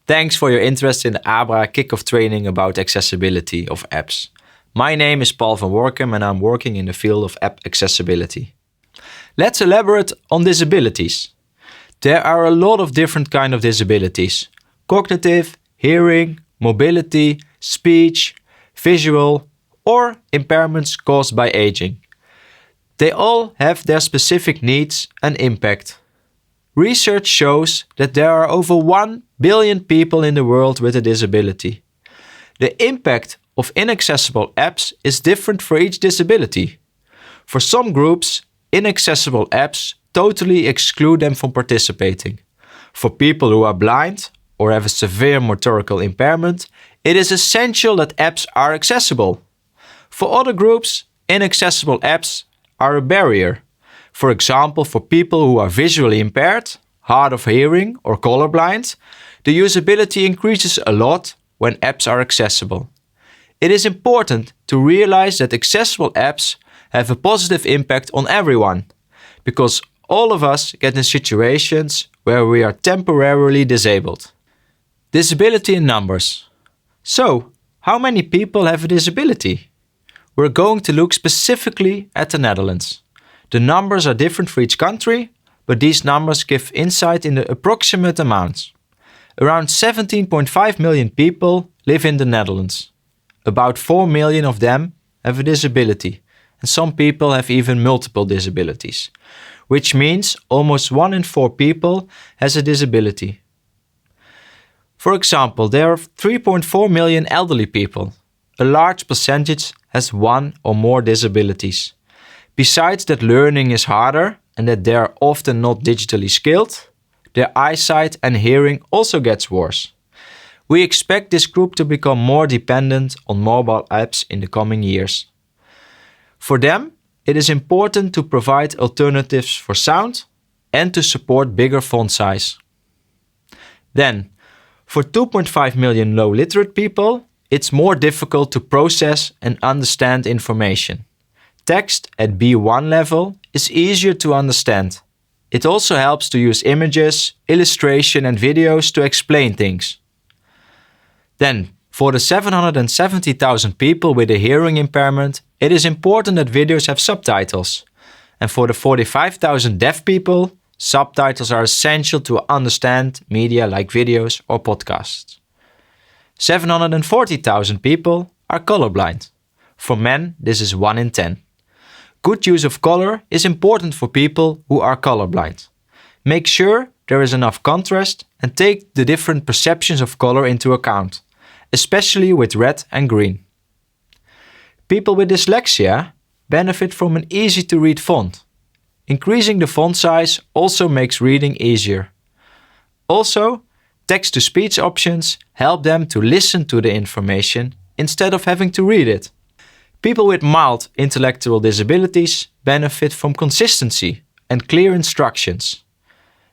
Thanks for your interest in the ABRA kickoff training about accessibility of apps. My name is Paul van Workum and I'm working in the field of app accessibility. Let's elaborate on disabilities. There are a lot of different kinds of disabilities: cognitive, hearing, mobility, speech, visual, or impairments caused by aging. They all have their specific needs and impact. Research shows that there are over 1 billion people in the world with a disability. The impact of inaccessible apps is different for each disability. For some groups, inaccessible apps totally exclude them from participating. For people who are blind or have a severe motorical impairment, it is essential that apps are accessible. For other groups, inaccessible apps are a barrier. For example, for people who are visually impaired, hard of hearing or colorblind, the usability increases a lot when apps are accessible. It is important to realize that accessible apps have a positive impact on everyone, because all of us get in situations where we are temporarily disabled. Disability in numbers. So, how many people have a disability? We're going to look specifically at the Netherlands. The numbers are different for each country, but these numbers give insight in the approximate amounts. Around 17.5 million people live in the Netherlands. About 4 million of them have a disability, and some people have even multiple disabilities, which means almost 1 in 4 people has a disability. For example, there are 3.4 million elderly people. A large percentage has 1 or more disabilities. Besides that learning is harder and that they are often not digitally skilled, their eyesight and hearing also gets worse. We expect this group to become more dependent on mobile apps in the coming years. For them, it is important to provide alternatives for sound and to support bigger font size. Then, for 2.5 million low literate people, it's more difficult to process and understand information. Text at B1 level is easier to understand. It also helps to use images, illustration and videos to explain things. Then, for the 770,000 people with a hearing impairment, it is important that videos have subtitles. And for the 45,000 deaf people, subtitles are essential to understand media like videos or podcasts. 740,000 people are colorblind. For men, this is 1 in 10. Good use of color is important for people who are colorblind. Make sure there is enough contrast and take the different perceptions of color into account, especially with red and green. People with dyslexia benefit from an easy-to-read font. Increasing the font size also makes reading easier. Also, text-to-speech options help them to listen to the information instead of having to read it. People with mild intellectual disabilities benefit from consistency and clear instructions.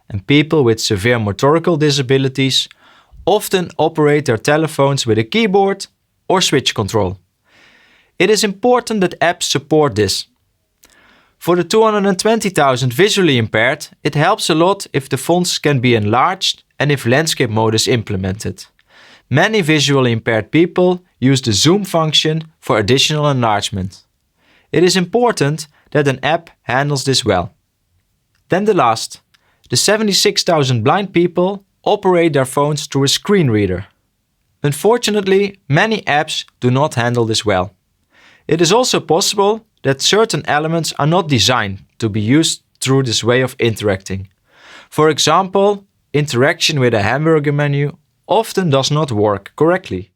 And people with severe motorical disabilities often operate their telephones with a keyboard or switch control. It is important that apps support this. For the 220,000 visually impaired, it helps a lot if the fonts can be enlarged and if landscape mode is implemented. Many visually impaired people use the zoom function for additional enlargement. It is important that an app handles this well. Then the last, the 76,000 blind people operate their phones through a screen reader. Unfortunately, many apps do not handle this well. It is also possible that certain elements are not designed to be used through this way of interacting. For example, interaction with a hamburger menu often does not work correctly.